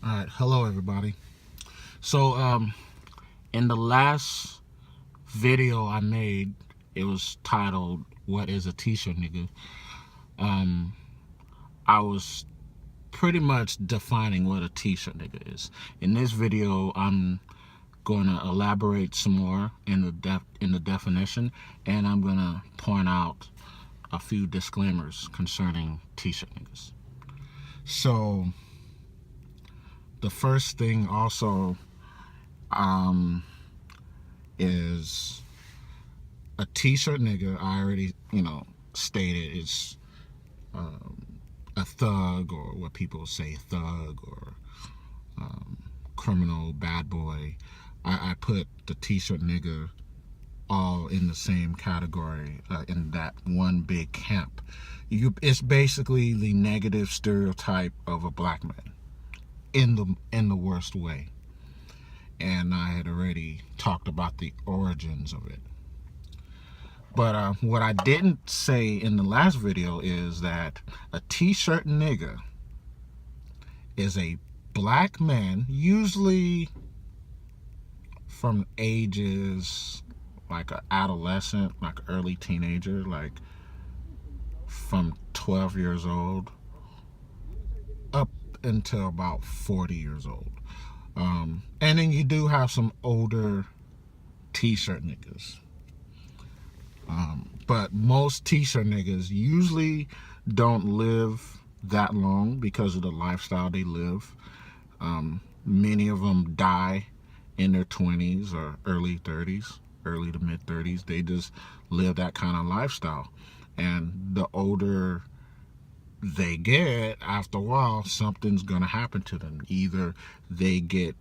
All right, hello everybody. So, in the last video I made, it was titled "What is a T-shirt, nigga?" Um, I was pretty much defining what a T-shirt nigga is. In this video, I'm going to elaborate some more in the definition, and I'm going to point out a few disclaimers concerning T-shirt niggas. So, the first thing also is a T-shirt nigga. I already, stated is a thug, or what people say thug, or criminal, bad boy. I put the T-shirt nigga all in the same category, in that one big camp. It's basically the negative stereotype of a black man in the worst way. And I had already talked about the origins of it. But what I didn't say in the last video is that a T-shirt nigga is a black man, usually from ages like an adolescent, like an early teenager, like from 12 years old up until about 40 years old. And then you do have some older T-shirt niggas. But most T-shirt niggas usually don't live that long because of the lifestyle they live. Many of them die in their 20s or early 30s, early to mid 30s. They just live that kind of lifestyle. And the older they get, after a while, something's going to happen to them. Either they get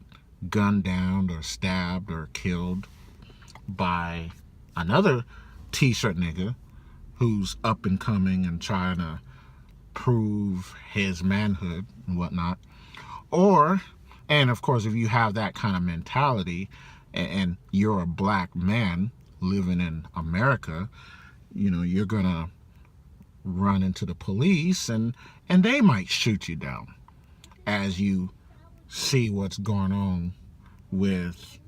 gunned down or stabbed or killed by another T-shirt nigga who's up and coming and trying to prove his manhood and whatnot. Or, and of course, if you have that kind of mentality and you're a black man living in America, you're gonna run into the police and they might shoot you down as you see what's going on with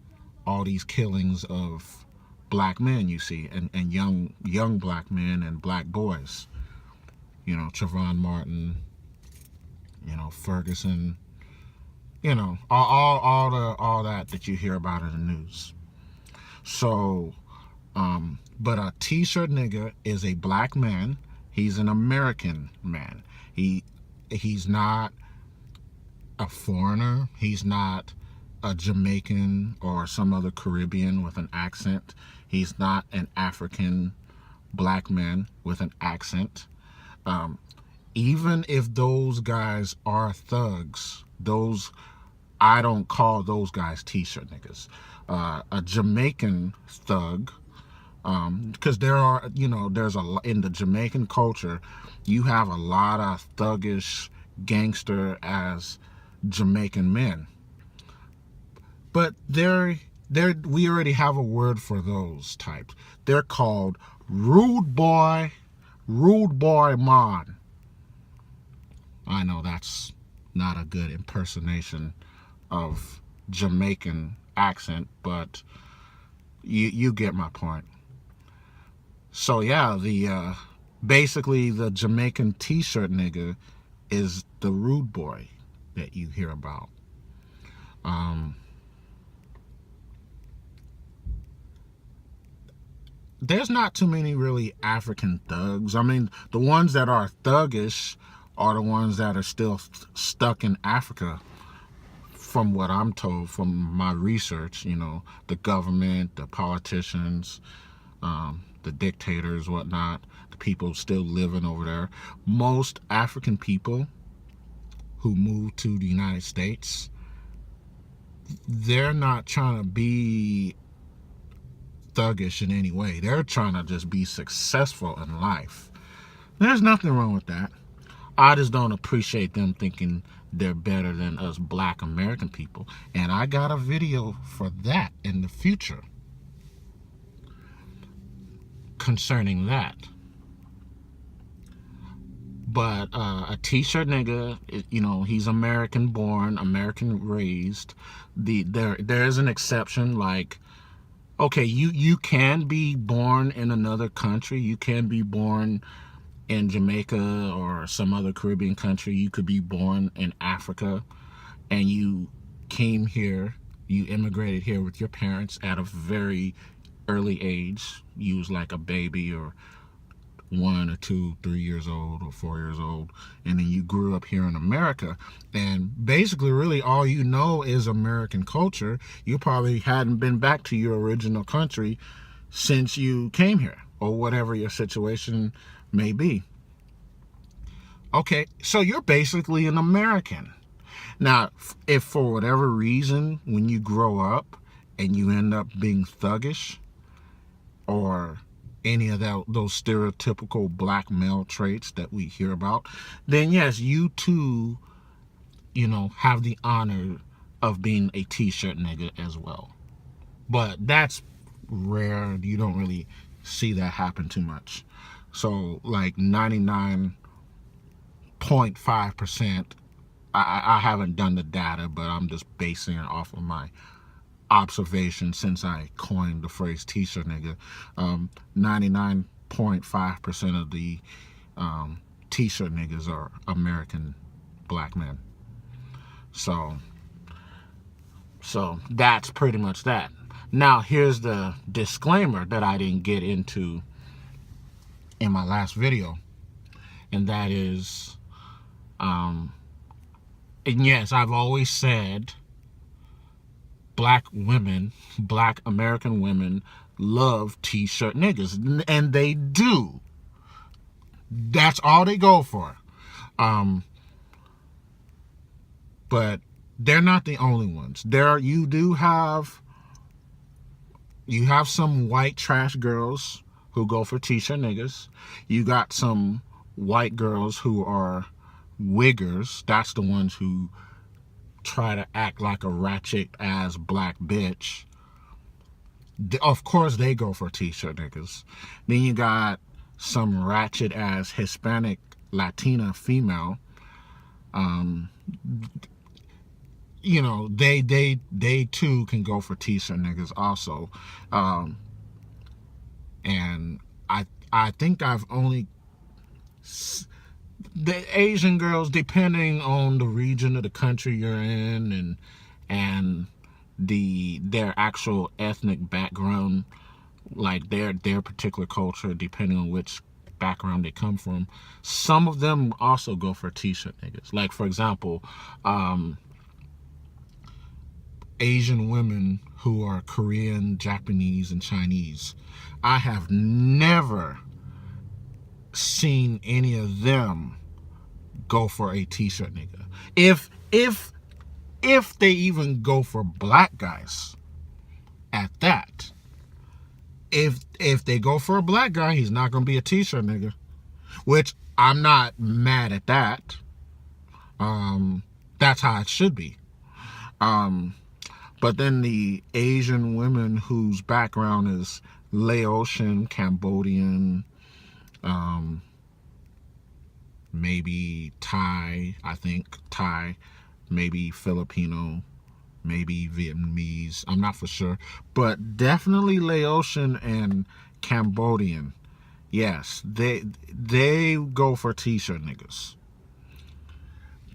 all these killings of black men you see, and young black men and black boys. Trayvon Martin, Ferguson, all that you hear about in the news. So, but a T-shirt nigga is a black man. He's an American man. He's not a foreigner. He's not a Jamaican or some other Caribbean with an accent. He's not an African black man with an accent. Even if those guys are thugs, I don't call those guys T-shirt niggas. A Jamaican thug, because there's in the Jamaican culture, you have a lot of thuggish gangster as Jamaican men. But we already have a word for those types. They're called rude boy man. I know that's not a good impersonation of Jamaican accent, but you get my point. So yeah, basically the Jamaican T-shirt nigga is the rude boy that you hear about. There's not too many really African thugs. I mean, the ones that are thuggish are the ones that are still stuck in Africa, from what I'm told from my research. The government, the politicians, the dictators, whatnot, the people still living over there. Most African people who move to the United States, they're not trying to be thuggish in any way. They're trying to just be successful in life. There's nothing wrong with that. I just don't appreciate them thinking they're better than us black American people. And I got a video for that in the future concerning that. But a t-shirt nigga, he's American born, American raised. There is an exception. Like, okay, you can be born in another country. You can be born in Jamaica or some other Caribbean country. You could be born in Africa, and you came here. You immigrated here with your parents at a very early age. You was like a baby, or 1 or 2, 3 years old, or 4 years old, and then you grew up here in America, and basically really all you know is American culture. You probably hadn't been back to your original country since you came here, or whatever your situation may be. Okay, so you're basically an American. Now, if for whatever reason, when you grow up and you end up being thuggish, or any of those stereotypical black male traits that we hear about, then yes, you too, have the honor of being a t-shirt nigga as well. But that's rare. You don't really see that happen too much. So like 99.5%, I haven't done the data, but I'm just basing it off of my observation since I coined the phrase t-shirt nigga. 99.5% of the t-shirt niggas are American black men. So that's pretty much that. Now here's the disclaimer that I didn't get into in my last video, and that is, and yes, I've always said black women, black American women, love t-shirt niggas, and they do. That's all they go for. But they're not the only ones. You have some white trash girls who go for t-shirt niggas. You got some white girls who are wiggers. That's the ones who try to act like a ratchet ass black bitch. Of course they go for t-shirt niggas. Then you got some ratchet ass Hispanic Latina female. They too can go for t-shirt niggas also. And I think I've only, the Asian girls, depending on the region of the country you're in, and their actual ethnic background, like their particular culture, depending on which background they come from, some of them also go for t-shirt niggas. Like, for example, Asian women who are Korean, Japanese, and Chinese. I have never seen any of them go for a t-shirt nigga. If they even go for black guys at that. If they go for a black guy, he's not gonna be a t-shirt nigga. Which I'm not mad at that. That's how it should be. But then the Asian women whose background is Laotian, Cambodian, maybe Thai, maybe Filipino, maybe Vietnamese, I'm not for sure, but definitely Laotian and Cambodian. Yes, they go for t-shirt niggas.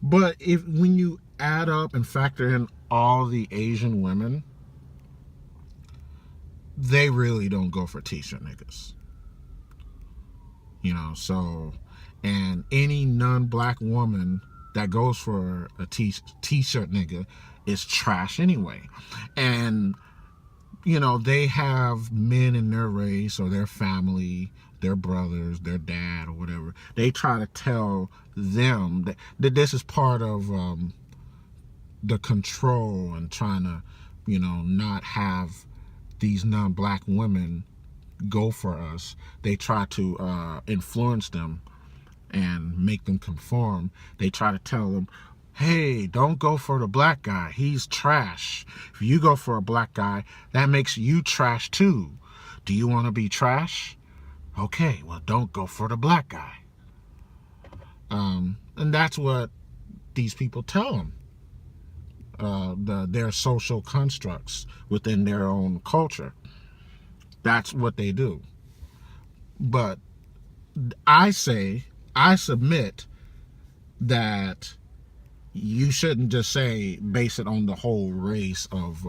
But when you add up and factor in all the Asian women, they really don't go for t-shirt niggas. So, and any non-black woman that goes for a t-shirt nigga is trash anyway. And they have men in their race or their family, their brothers, their dad, or whatever. They try to tell them that this is part of the control, and trying to, not have these non-black women go for us. They try to influence them and make them conform. They try to tell them, hey, don't go for the black guy. He's trash. If you go for a black guy, that makes you trash too. Do you want to be trash? Okay, well, don't go for the black guy. And that's what these people tell them. Their social constructs within their own culture. That's what they do. But I submit that you shouldn't just base it on the whole race of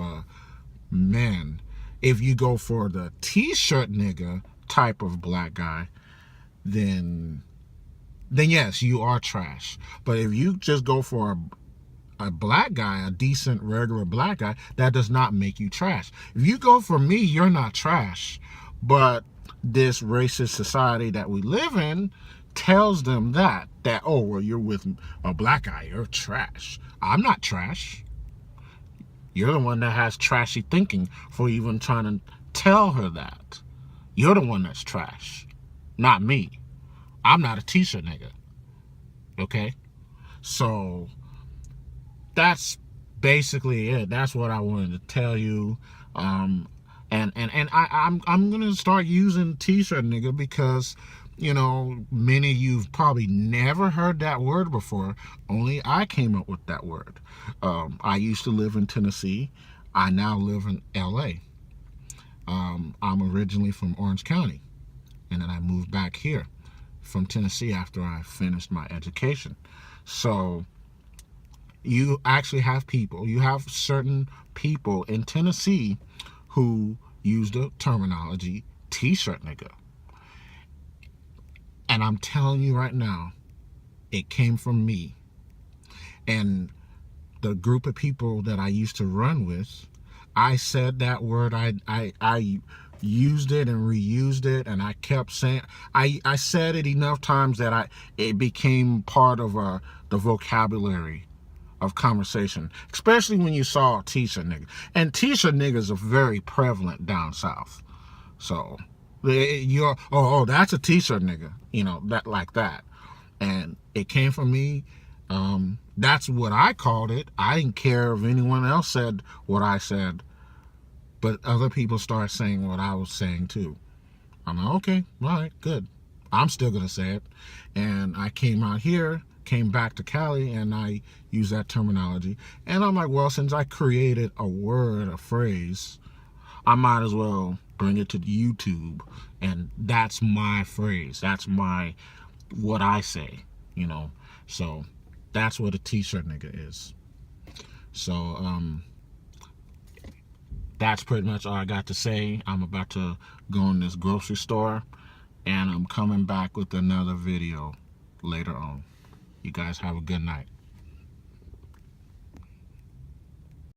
men. If you go for the T-shirt nigga type of black guy, then yes, you are trash. But if you just go for a black guy, a decent, regular black guy, that does not make you trash. If you go for me, you're not trash. But this racist society that we live in tells them that oh, well, you're with a black guy, you're trash. I'm not trash. You're the one that has trashy thinking for even trying to tell her that. You're the one that's trash, not me. I'm not a t-shirt nigga. Okay? So that's basically it. That's what I wanted to tell you. And I'm gonna start using t-shirt nigga because, you know, many of you've probably never heard that word before. Only I came up with that word. I used to live in Tennessee. I now live in LA. I'm originally from Orange County, and then I moved back here from Tennessee after I finished my education. So you actually have certain people in Tennessee who use the terminology t-shirt nigga. And I'm telling you right now, it came from me. And the group of people that I used to run with, I said that word, I used it and reused it, and I kept saying, I said it enough times that it became part of the vocabulary of conversation, especially when you saw t-shirt nigga. And t-shirt niggas are very prevalent down south. So you're, that's a t-shirt nigga, you know, that like that. And it came from me. That's what I called it. I didn't care if anyone else said what I said, but other people started saying what I was saying too. I'm like, okay, all right, good. I'm still gonna say it. And I came back to Cali, and I use that terminology. And I'm like, well, since I created a word, a phrase, I might as well bring it to YouTube. And that's my phrase. That's what I say, you know. So that's what a t-shirt nigga is. So that's pretty much all I got to say. I'm about to go in this grocery store, and I'm coming back with another video later on. You guys have a good night.